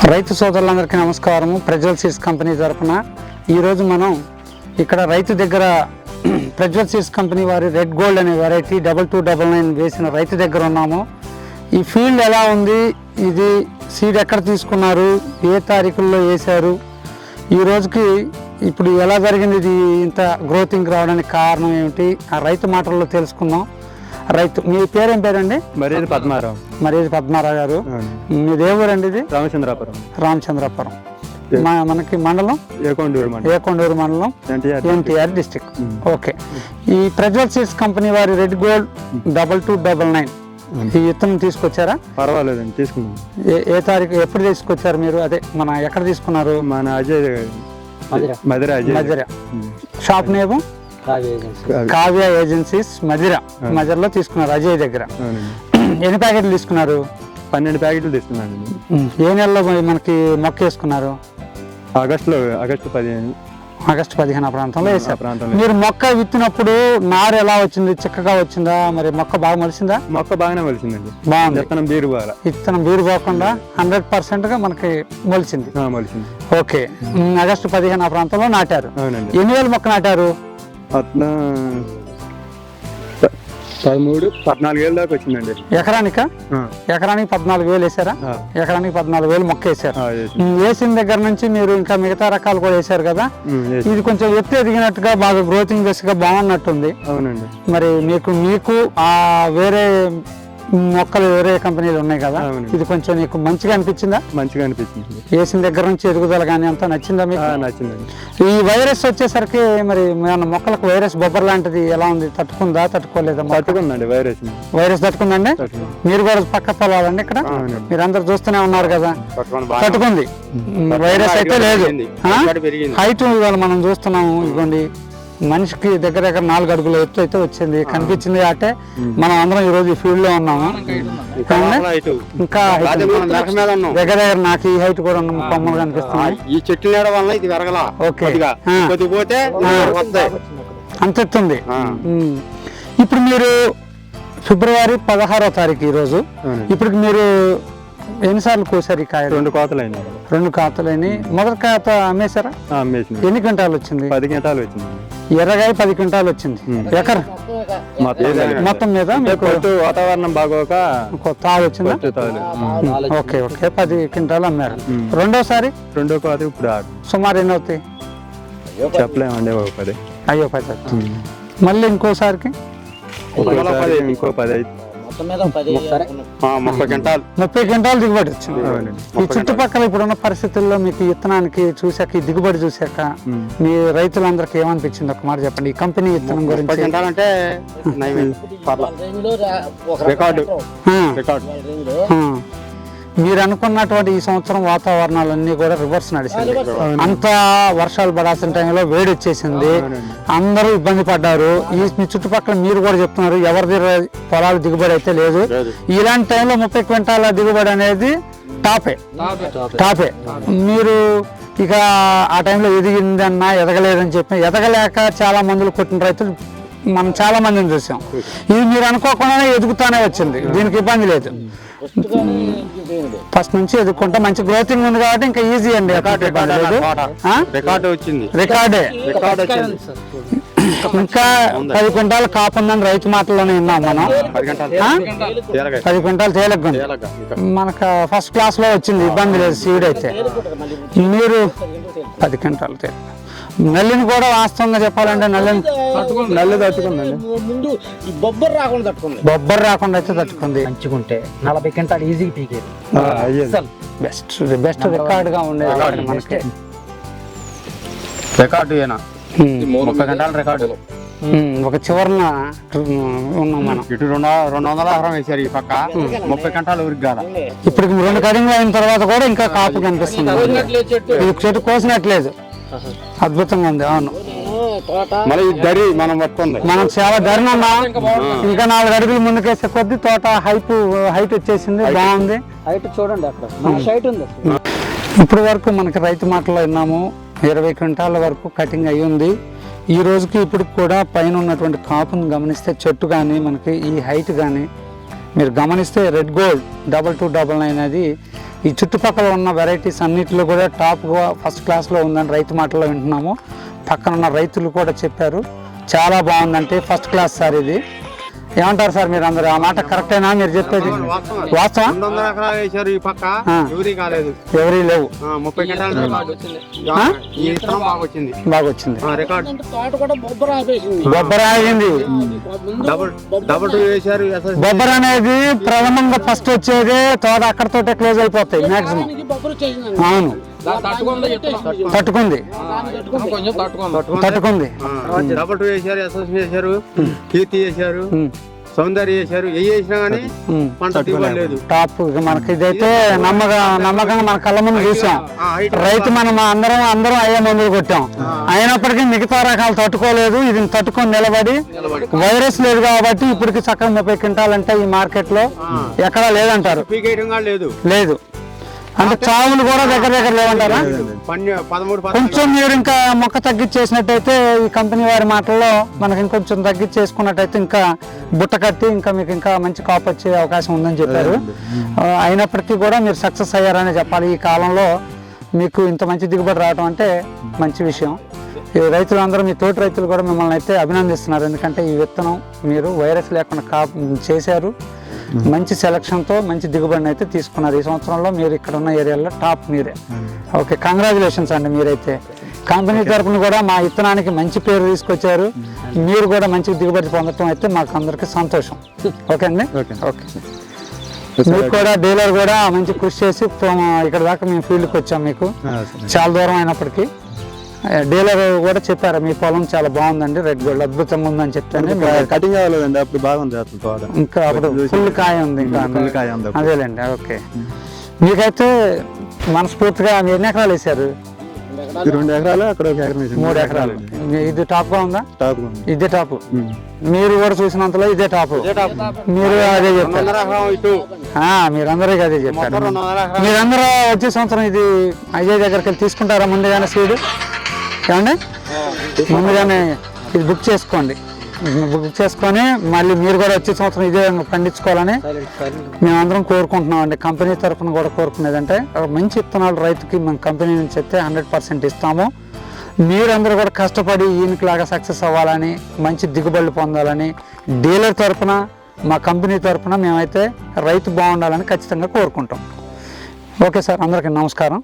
రైతు సోదరులందరికీ నమస్కారము. ప్రజ్వల్ సీడ్స్ కంపెనీ తరఫున ఈరోజు మనం ఇక్కడ రైతు దగ్గర ప్రజ్వల్ సీడ్స్ కంపెనీ వారి రెడ్ గోల్డ్ అనే వెరైటీ 2299 వేసిన రైతు దగ్గర ఉన్నాము. ఈ ఫీల్డ్ ఎలా ఉంది, ఇది సీడ్ ఎక్కడ తీసుకున్నారు, ఏ తారీఖుల్లో వేశారు, ఈ రోజుకి ఇప్పుడు ఎలా జరిగింది, ఇది ఇంత గ్రోతింగ్ రావడానికి కారణం ఏమిటి, ఆ రైతు మాటల్లో తెలుసుకుందాం. రైతు, మీ పేరేం పేరండి? మర్యాద పద్మారావు. మర్యాద పద్మారావు గారు, మీ దేవురండి? ఇది రామచంద్రాపురం. మనకి మండలం ఏకొండూరు మండలం, ఎన్టీఆర్ డిస్ట్రిక్ట్. ఓకే. ఈ ప్రజ్వల్ సీడ్స్ కంపెనీ వారి రెడ్ గోల్డ్ 2299 ఈ విత్తనం తీసుకొచ్చారా? పర్వాలేదండి, తీసుకున్నాం. ఏ తారీఖు, ఎప్పుడు తీసుకొచ్చారు మీరు? అదే మన ఎక్కడ తీసుకున్నారు? మన అజయ్ మధిర. షాప్ నేము కావ్య ఏజెన్సీస్ మధిరలో తీసుకున్నారు, అజయ్ దగ్గర. ఎన్ని ప్యాకెట్లు తీసుకున్నారు? 12 ప్యాకెట్లు తీసుకున్నాను. ఏ నెలలో మనకి మొక్క వేసుకున్నారు? ఆగస్టు 15 ఆ ప్రాంతంలో వేసారు. మీరు మొక్క విత్తినప్పుడు నారు ఎలా వచ్చింది? చిక్కగా వచ్చిందా? మరి మొక్క బాగా మొలిసిందా? మొక్క బాగానే మొలిసిందండి. బాగుంది. విత్తనం బీరు పోకుండా 100% గా మనకి మొలిసింది. ఓకే. ఆగస్టు 15 ఆ ప్రాంతంలో నాటారు. ఎన్ని వేల మొక్క నాటారు? 13-14 దాకా వచ్చిందండి. ఎకరానికి 14,000 వేసారా? ఎకరానికి 14,000 మొక్క వేసారు. వేసిన దగ్గర నుంచి మీరు ఇంకా మిగతా రకాలు కూడా వేసారు కదా, ఇది కొంచెం ఎత్తు ఎదిగినట్టుగా బాగా గ్రోతింగ్ దశగా బాగున్నట్టుంది. అవునండి. మరి మీకు ఆ వేరే మొక్కలు వేరే కంపెనీలు ఉన్నాయి కదా, ఇది కొంచెం నీకు మంచిగా అనిపించిందా? మంచిగా అనిపించింది. వేసిన దగ్గర నుంచి ఎదుగుదల కానీ అంతా నచ్చిందా మీకు? నచ్చిందండి. ఈ వైరస్ వచ్చేసరికి మరి మన మొక్కలకు వైరస్ బొబ్బర్ లాంటిది ఎలా ఉంది? తట్టుకుందా, తట్టుకోలేదా? తట్టుకుందండి. వైరస్ తట్టుకుందండి. మీరు కూడా పక్క పొలాలండి ఇక్కడ, మీరందరూ చూస్తూనే ఉన్నారు కదా, తట్టుకుంది. వైరస్ అయితే లేదు. హైట్ ఇవాళ మనం చూస్తున్నాము, ఇదిగోండి మనిషికి దగ్గర 4 అడుగుల ఎత్తు అయితే వచ్చింది, కనిపించింది. అంటే మనం అందరం ఈ రోజు ఈ ఫీల్డ్ లో ఉన్నాము. ఇంకా దగ్గర నాకు ఈ హైట్ కూడా కొమ్మలు కనిపిస్తున్నాయి. ఈ చెట్టు నీడ వల్ల ఇది పెరగలా. ఓకే. కొద్దిపోతే అంత ఎత్తుంది. ఇప్పుడు మీరు ఫిబ్రవరి 16వ తారీఖు ఈ రోజు. ఇప్పుడు మీరు ఎన్నిసార్లు కోసారు ఈ కాయ? 2 కోతలు అయినాయి. 2 కోతలని. మొదటి కోత అమ్మేశారా? ఎన్ని క్వింటాలు వచ్చింది? 10 క్వింటాలు వచ్చింది. ఎర్రగాయ 10 క్వింటాలు వచ్చింది. ఎకర్ మొత్తం మీద వాతావరణం బాగోక కొత్త వచ్చిందా? ఓకే. 10 క్వింటాలు అమ్మారు. రెండోసారి? రెండో కోత ఇప్పుడు సుమారు ఎన్ని అవుతాయి చెప్పలేమండి. 10. అయ్యో 10. మళ్ళీ ఇంకోసారికి 10 30 క్వింటాలు దిగుబడి వచ్చింది. ఈ చుట్టుపక్కల ఇప్పుడున్న పరిస్థితుల్లో మీకు విత్తనానికి చూసాక, ఈ దిగుబడి చూసాక మీ రైతులందరికీ ఏమనిపించింది? ఒక మాట చెప్పండి. ఈ కంపెనీ విత్తనం గురించి. మీరు అనుకున్నటువంటి ఈ సంవత్సరం వాతావరణాలన్నీ కూడా రివర్స్ నడిచింది. అంతా వర్షాలు పడాల్సిన టైంలో వేడి వచ్చేసింది, అందరూ ఇబ్బంది పడ్డారు. మీ చుట్టుపక్కల మీరు కూడా చెప్తున్నారు ఎవరిది పొలాలు దిగుబడి అయితే లేదు. ఇలాంటి టైంలో 30 క్వింటాల దిగుబడి అనేది టాపే. మీరు ఇక ఆ టైంలో ఎదిగిందన్నా ఎదగలేదని చెప్పి, ఎదగలేక చాలా మందులు కొట్టిన రైతులు మనం చాలా మందిని చూసాం. ఇది మీరు అనుకోకుండానే ఎదుగుతానే వచ్చింది, దీనికి ఇబ్బంది లేదు. ఫస్ట్ నుంచి ఎదుర్కొంటే మంచి గ్రోతింగ్ ఉంది కాబట్టి ఇంకా ఈజీ అండి. రికార్డే. ఇంకా 10 క్వింటాలు కాపుందని రైతు మాటల్లోనే విన్నాం మనం. 10 క్వింటాలు తేలిగ్గా మనకు ఫస్ట్ క్లాస్ లో వచ్చింది, ఇబ్బంది లేదు. సీడ్ అయితే మీరు 10 క్వింటాలు తేలిక. నల్లిని కూడా వాస్తవంగా చెప్పాలంటే నల్లి తట్టుకుందండి. బొబ్బర్ రాకుండా అయితే తట్టుకుంది. మంచిగుంటే 40 క్వింటాలు ఈజీగా పీకేది. బెస్ట్ రికార్డ్ గా ఉండేది మనకి. రికార్డు 30 క్వింటాల రికార్డు. ఒక చివరన ఉన్నాం మనం. ఇటు 200 ఎకరం వేసారు ఈ పక్క. 30 క్వింటాలు ఊరికి కాదా. ఇప్పుడు 2 కటింగ్ అయిన తర్వాత కూడా ఇంకా కాపు కనిపిస్తుంది. ఇది చెట్టు కోసినట్లేదు, అద్భుతంగా ఉంది. అవును, మనం చాలా ధరను ఉన్నాం. ఇంకా 4 అడుగులు ముందుకేసే కొద్ది తోట హైట్ వచ్చేసింది, బాగుంది. హైట్ చూడండి, అక్కడ హైట్ ఉంది. ఇప్పుడు వరకు మనకి రైతు మాటలో విన్నాము, 20 క్వింటాల వరకు కటింగ్ అయ్యి ఉంది. ఈ రోజుకి ఇప్పుడు కూడా పైన ఉన్నటువంటి కాపును గమనిస్తే, చెట్టు కానీ మనకి ఈ హైట్ కానీ మీరు గమనిస్తే రెడ్ గోల్డ్ 2299 అది ఈ చుట్టుపక్కల ఉన్న వెరైటీస్ అన్నిటిలో కూడా టాప్గా ఫస్ట్ క్లాస్లో ఉందని రైతు మాటల్లో వింటున్నాము. పక్కన ఉన్న రైతులు కూడా చెప్పారు చాలా బాగుందంటే ఫస్ట్ క్లాస్ సార్ ఇది. ఏమంటారు సార్ మీరు అందరు? ఆ మాట కరెక్టేనా మీరు చెప్పేది? వాస్తవం. 200 ఎకరాలు వేశారు ఈ పక్క, ఎవరీ కాలేదు, ఎవరీ లేవు. 30 గంటలు ఈ విత్తనం బాగా వచ్చింది, బాగా వచ్చింది. రికార్డ్ బొబ్బర ఆగింది. డబుల్ 2 వేశారు. బొబ్బర అనేది ప్రథమంగా ఫస్ట్ వచ్చేది తోట అక్కడతోటే క్లోజ్ అయిపోతాయి మాక్సిమం. అవును, తట్టుకుంది. డబుల్ 2 వేశారు, ఎస్ఎస్ వేశారు, కీర్తి వేశారు, సౌందర్య వేశారు. ఏ వేసినా కానీ పంట దిగుబడి లేదు. టాప్ మనకి ఇదైతే నమ్మకంగా మన కళ్ళ ముందు చూసాం. రైతు మనం అందరం అయ్యే మందులు కొట్టాం, అయినప్పటికీ మిగతా రకాలు తట్టుకోలేదు. ఇది తట్టుకొని నిలబడి వైరస్ లేదు కాబట్టి ఇప్పటికి చక్కగా 30 క్వింటాలంటే ఈ మార్కెట్ లో ఎక్కడా లేదంటారు. లేదు అంటే చావులు కూడా దగ్గర లేవంటారా? కొంచెం మీరు ఇంకా మొక్క తగ్గించేసినట్టయితే ఈ కంపెనీ వారి మాటల్లో మనకి ఇంకొంచెం తగ్గించేసుకున్నట్టయితే ఇంకా బుట్ట కట్టి ఇంకా మీకు ఇంకా మంచి కాపు వచ్చే అవకాశం ఉందని చెప్పారు. అయినప్పటికీ కూడా మీరు సక్సెస్ అయ్యారని చెప్పాలి. ఈ కాలంలో మీకు ఇంత మంచి దిగుబడి రావడం అంటే మంచి విషయం. ఈ రైతులందరూ, మీ తోటి రైతులు కూడా మిమ్మల్ని అయితే అభినందిస్తున్నారు. ఎందుకంటే ఈ విత్తనం మీరు వైరస్ లేకుండా చేశారు. మంచి సెలక్షన్తో మంచి దిగుబడిని అయితే తీసుకున్నారు. ఈ సంవత్సరంలో మీరు ఇక్కడ ఉన్న ఏరియాలో టాప్ మీరే. ఓకే, కంగ్రాచులేషన్స్ అండి. మీరైతే కంపెనీ తరఫున కూడా మా విత్తనానికి మంచి పేరు తీసుకొచ్చారు. మీరు కూడా మంచి దిగుబడి పొందడం అయితే మాకు అందరికీ సంతోషం. ఓకే అండి. ఓకే, మీకు కూడా డీలర్ కూడా మంచి కృషి చేసి ఇక్కడ దాకా మేము ఫీల్డ్కి వచ్చాం. మీకు చాలా దూరం అయినప్పటికీ డీలర్ కూడా చెప్పారు మీ పొలం చాలా బాగుందండి, రెడ్ గోల్డ్ అద్భుతంగా ఉందని చెప్తాను. కటింగ్ అవ్వలేదండి, అప్పుడు బాగుంది. ఇంకా అప్పుడు ఫుల్ కాయ ఉంది. ఇంకా అదేలేండి. ఓకే, మీకైతే మనస్ఫూర్తిగా ఎన్ని ఎకరాలు వేసారు? 2 ఎకరాలు, అక్కడ 1 ఎకరం, 3 ఎకరాలు. ఇది టాప్ గా ఉందా? టాప్, ఇదే టాప్. మీరు కూడా చూసినంతలో ఇదే టాప్. మీరు అదే చెప్పారు. మీరందరూ అదే చెప్పారు. మీరందరూ వచ్చే సంవత్సరం ఇది అజయ్ దగ్గరికి వెళ్ళి తీసుకుంటారా ముందుగానే సీడ్? ఏమండి, ముందుగానే ఇది బుక్ చేసుకోండి. బుక్ చేసుకొని మళ్ళీ మీరు కూడా వచ్చే సంవత్సరం ఇదే పండించుకోవాలని మేమందరం కోరుకుంటున్నాం అండి. కంపెనీ తరఫున కూడా కోరుకునేదంటే మంచి విత్తనాలు రైతుకి మేము కంపెనీ నుంచి అయితే 100% ఇస్తాము. మీరందరూ కూడా కష్టపడి ఈయనకిలాగా సక్సెస్ అవ్వాలని, మంచి దిగుబడులు పొందాలని డీలర్ తరఫున, మా కంపెనీ తరఫున మేమైతే రైతు బాగుండాలని ఖచ్చితంగా కోరుకుంటాం. ఓకే సార్, అందరికీ నమస్కారం.